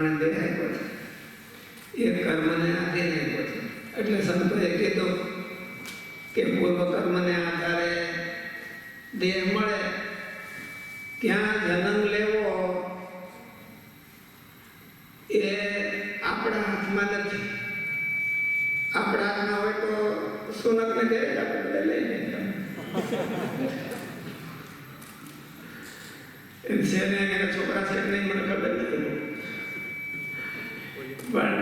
એ કર્મને આધીન આપ્યો છે. એટલે સંતોએ કીધું કે પૂર્વ કર્મને આધારે દેહ મળે, ત્યાં જન્મ લેવો એ આપણા હાથમાં નથી. આપણા હાથમાં હોય તો સુનકને ઘેર આપણે લઈ લઈએ. એના છોકરા છે નહીં મને ખબર નથી, પણ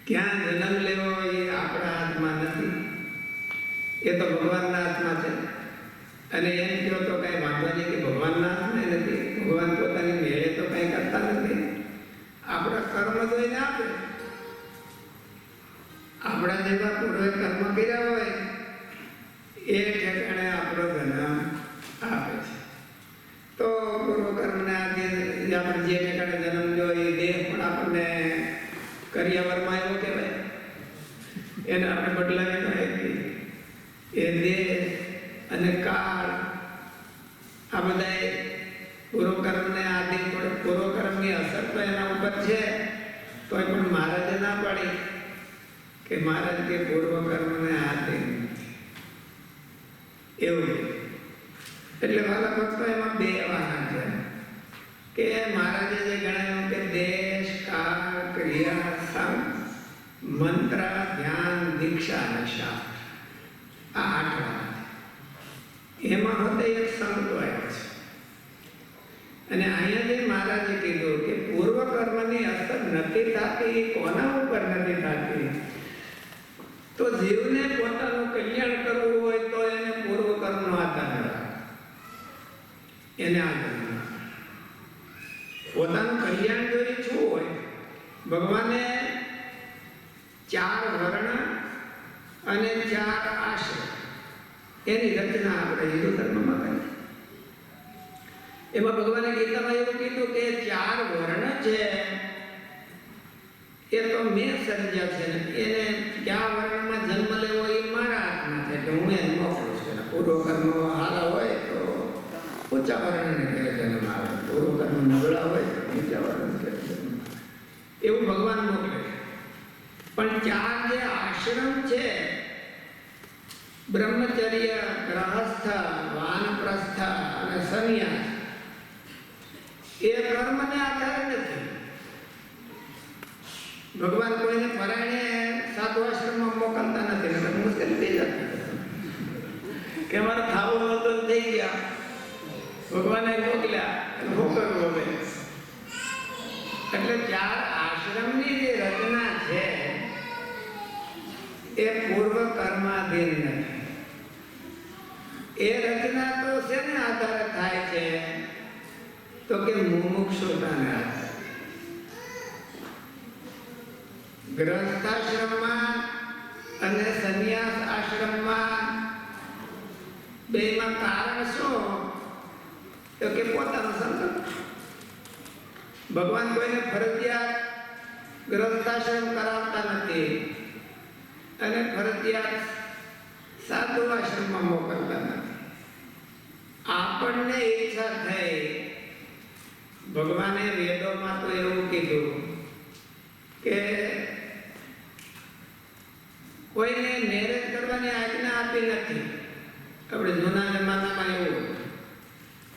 ક્યાં જન્મ લેવો એ આપણા હાથમાં નથી, એ તો ભગવાનના હાથમાં છે. અને એમ કહો તો કઈ વાંધો નહીં કે ભગવાનના હાથમાં નથી. ભગવાન પોતાની મેળે તો કઈ કરતા નથી, આપણા કર્મ જોઈને આપે. આપણા જેવા પૂર્વે કર્મ કર્યા હોય એ ઠેકાણે આપણો જન્મ આપે છે. તો પૂર્વ કર્મને આધીન આપણે જે ઠેકાણે જન્મ લ્યો એ દેહ પણ આપણને કરિયાવરમાં એવો કહેવાય, એને આપણે બદલાવી ન શકીએ. એ દેહ અને કાળ આ બધા પૂર્વકર્મને આધીન પડે. પૂર્વકર્મની અસર તો એના ઉપર છે, તો પણ મહારાજે ના પાડી કે મહારાજ કે પૂર્વકર્મને આધીન એવું. એટલે મારા ભક્તો એમાં બે વાના છે કે મહારાજે જે ગણાવ્યું કે દેશ, કાળ, ક્રિયા, સંગ, મંત્ર, ધ્યાન, દીક્ષા અને શાસ્ત્ર, આ 8 વાના છે. એમાં હોતે એક સંત આવ્યો છે. અને અહીંયા જે મહારાજે કીધું કે પૂર્વ કર્મની અસર નથી થતી, કોના ઉપર નથી થતી? તો જીવને પોતાનું કલ્યાણ કરવું હોય તો એને પૂર્વ કર્મનો આધાર રાખે. એને આધાર પોતાનું કલ્યાણ જો ઈચ્છવું હોય, ભગવાને 4 વર્ણ અને 4 આશ્રમ એની રચના આપણે હિન્દુ ધર્મમાં કરી. એમાં ભગવાને ગીતામાં એવું કીધું કે 4 વર્ણ છે એ તો મેં સર્જ્યા છે, એને કયા વર્ણમાં જન્મ લેવો એ મારા હાથમાં છે, એટલે હું એને મોકલું છું. પૂર્વ કર્મ સારા હોય તો ઊંચા વર્ણને ઘેર જન્મ આવે, પૂર્વ કર્મ નબળા હોય તો નીચા વર્ણ ઘેર જન્મ આવે. એવું ભગવાન મોકલે. પણ 4 જે આશ્રમ છે, બ્રહ્મચર્ય, ગ્રહસ્થ, વાનપ્રસ્થ અને સંન્યાસ, એ કર્મને આધારે નથી. ભગવાન કોઈને પરાયણે સાધુ આશ્રમમાં મોકલતા નથી. મુશ્કેલી થઈ જતી કે મારે ખાવું નહોતું થઈ ગયા, ભગવાને મોકલ્યા, શું કરવું હવે? એટલે 4 આશ્રમની જે રચના છે એ પૂર્વ કર્માધીન નથી. એ રચના તો શેને આધારે થાય છે? તો કે મુમુક્ષુતાને આધારે. ગ્રહસ્થાશ્રમમાં અને સંન્યાસ આશ્રમમાં બેમાં કારણ શું? તો કે પોતાનો સંકલ્પ. ભગવાન કોઈને ફરજિયાત ગ્રહસ્થાશ્રમ કરાવતા નથી અને ફરજિયાત સાધુ આશ્રમમાં મોકલતા નથી. આપણને ઈચ્છા થઈ, ભગવાને વેદોમાં તો એવું કીધું કે કોઈને મેરેજ કરવાની આજ્ઞા આપી નથી. આપણે જૂના જમાનામાં એવું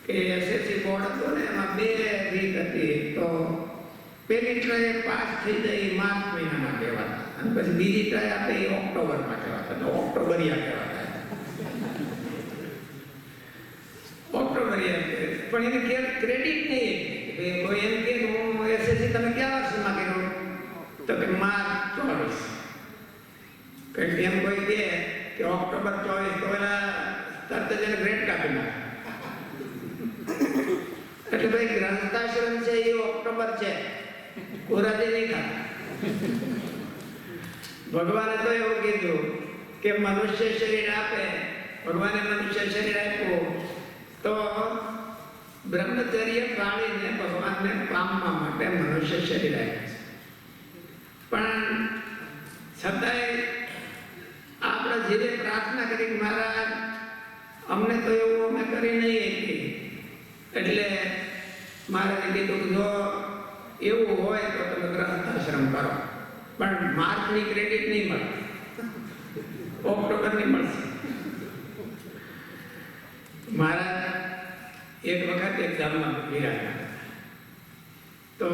કે એસએસસી બોર્ડ હતો ને, એમાં 2 રીત હતી. તો પહેલી ટ્રાય પાસ થઈ જાય માર્ચ મહિનામાં કહેવાતા, અને પછી બીજી ટ્રાય આપે એ ઓક્ટોબરમાં કહેવાતા. તો ઓક્ટોબરિયા કહેવાતા. ઓક્ટોબરિયા પણ એને ક્રેડિટ નહીં. કોઈ એમ કે હું એસએસસી તમે ક્યાં વર્ષમાં કર્યો? તો કે માર્ચ 24. એમ કોઈ કે ઓક્ટોબર 24 તો એના તરત જ એને ગ્રેડ કાપી નાખે. એટલે ભાઈ ગ્રંથાશ્રમ છે એ ઓક્ટોબર છે, કોરાજી નહીં ખાતા. ભગવાને તો એવું કીધું કે મનુષ્ય શરીર આપે, ભગવાને મનુષ્ય શરીર આપ્યું તો બ્રહ્મચર્ય પાળીને ભગવાનને પામવા માટે મનુષ્ય શરીર આપ્યું છે. પણ છતાંય આપણે જેને પ્રાર્થના કરી મહારાજ અમને તો એવું અમે કરી નહીં શકીએ, એટલે મહારાજે કીધું કે જો એવું હોય તો તમે ગ્રહસ્થાશ્રમ કરો, પણ માર્ચની ક્રેડિટ નહીં મળે, ઓક્ટોબરની મળશે. મારા એક વખત એક ગામમાં વિરાજ્યા તો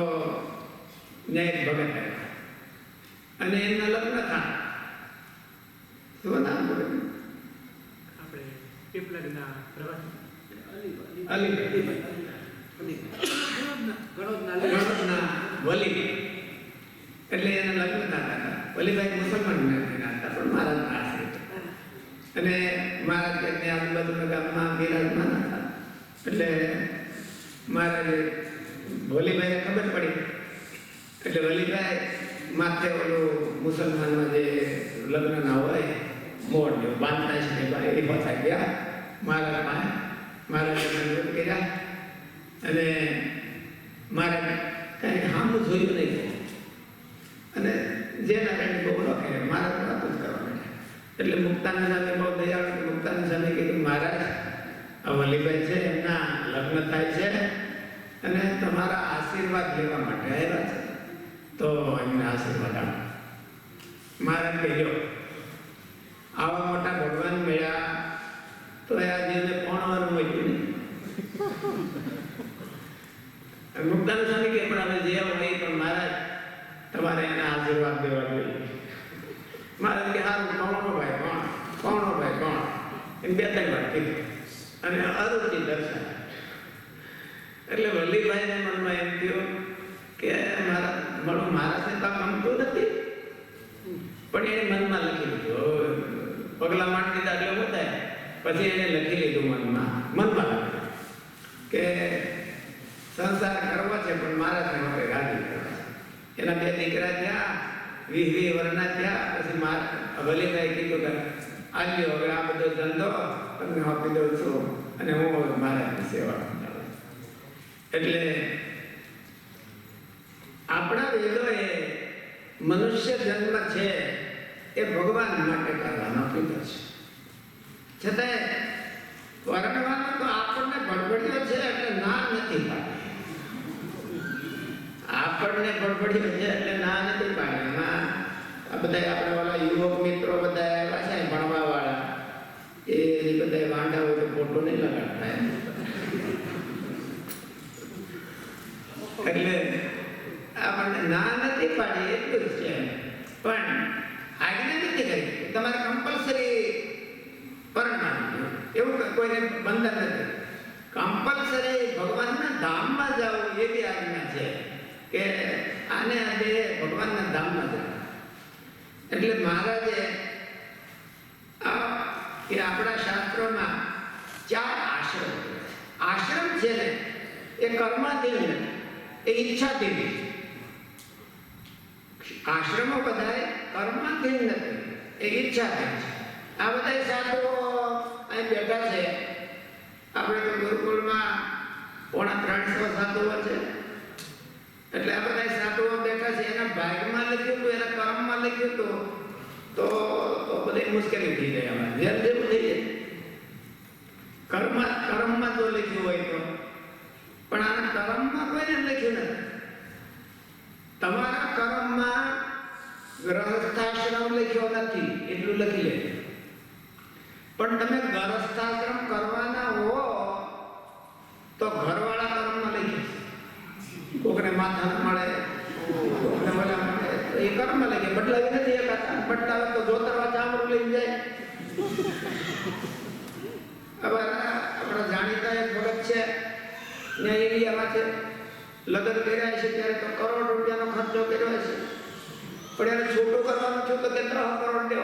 ન્યાય ભગત આવ્યા અને એમના લગ્ન થયા. શું નામ બોલે? આપણે પીપલગના વલી, એટલે એના લગ્ન થતા હતા. વલીભાઈ મુસલમાન હતા પણ મહારાજના આશ્રિત, અને મહારાજ તેને આજુબાજુના ગામમાં બિરાજમાન હતા. એટલે મહારાજે વલીભાઈને ખબર પડી, એટલે વલીભાઈ માથે ઓલું મુસલમાનમાં જે લગ્નના હોય મોડ જેવું બાંધતા છે એ પાછા ગયા મહારાજમાં. મહારાજે વિરોધ કર્યા અને મહારાજ કાંઈ સામું જોયું નહીં, અને જેના કારણે બહુ લખે મહારાજ વાતો જ કરવા માંડ્યા. એટલે મુક્તાનંદ સ્વામી બહુ દયાળુ, મુક્તાનંદ સ્વામી કીધું મહારાજ આ વલીભાઈ છે એમના લગ્ન થાય છે અને તમારા આશીર્વાદ લેવા માટે આવ્યા છે, તો એમને આશીર્વાદ આપો. મહારાજ કહેજો આવા મોટા ભગવાન મળ્યા તો આ જીવને પોણવાનું હોય નહીં. મુક્તાનંદ સ્વામી કે પણ હવે જે હોય પણ મહારાજ તમારે એના આશીર્વાદ દેવા જોઈએ. મહારાજ કે હારું કોણો ભાઈ કોણ એમ બે ત્રણ વાર કીધું અને અરુચિ દર્શન. એટલે વલ્લીભાઈને મનમાં એમ થયું કે મારાથી તો ગમતું નથી, પણ એને મનમાં લખી લીધું. પગલા માંડી દીધા એટલે વધારે પછી એને લખી લીધું મનમાં કે સંસાર કરવો છે પણ મારાથી માટે રાજી કરવા છે. એના બે દીકરા થયા, 20 વર્ષના થયા. પછી વલ્લીભાઈ કીધું કે આવ્યો હવે આ બધો ધંધો તમને આપી દઉં છું અને હું હવે મહારાજની સેવા કરું. એટલે આપણા વેદોએ મનુષ્ય જન્મ છે એ ભગવાન માટે કરવાનો કીધો છે. છતાંય વર્ણવાનો તો આપણને બળબડિયો છે એટલે ના નથી પાડી. આપણને બળબડિયો છે એટલે ના નથી પાડી. એમાં આ બધા આપણે વાળા યુવક મિત્રો બધા આવ્યા છે ભણવા વાળા, એ બધા વાંડા હોય તો ફોટો નહીં લગાડતા. એટલે આપણને ના નથી પાડી એટલું જ છે, પણ આજ્ઞા નથી કરી તમારે કમ્પલસરી પરણવાનું, એવું કોઈને બંધન નથી. કમ્પલસરી ભગવાનના ધામમાં જવું એવી આજ્ઞા છે કે આને આજે ભગવાનના ધામમાં જવું. એટલે મહારાજે કે આપણા શાસ્ત્રોમાં 4 આશ્રમ છે ને એ કર્માધીન નથી, એ ઈચ્છાધીન. આશ્રમો બધા કર્માધીન નથી, એ ઈચ્છાધીન છે. આ બધા સાધુઓ અહીં બેઠા છે. આપણે તો ગુરુકુળમાં 350 સાધુઓ છે. એટલે આ બધા સાધુઓ બેઠા છે. એના ભાગમાં લખ્યું હતું, એના કર્મમાં લખ્યું હતું તો બધી મુશ્કેલી થઈ જાય. અમારે જેમ જેવું થઈ જાય કર્મમાં તો લખ્યું હોય તો, પણ આના કર્મમાં કોઈને લખ્યું નથી. તમારા કર્મમાં ગ્રહસ્થાશ્રમ લખ્યો નથી એટલું લખી લે, પણ તમે ગ્રહસ્થાશ્રમ કરવાના હો તો ઘરવાળા કર્મમાં લખ્યું. કોકને માથા મળે, કોકને વલા મળે, એ કર્મમાં લખે. બદલાવી નથી એકાતા, બદલાવે તો જોતરવા ચામડું લઈ જાય. હવે આપણા જાણીતા એક ભગત છે ત્યાં ઇન્ડિયામાં છે, લગ્ન કર્યા છે ત્યારે તો કરોડ રૂપિયાનો ખર્ચો કર્યો છે, પણ એને છૂટું કરવાનું છું તો કે 3 કરોડ દેવા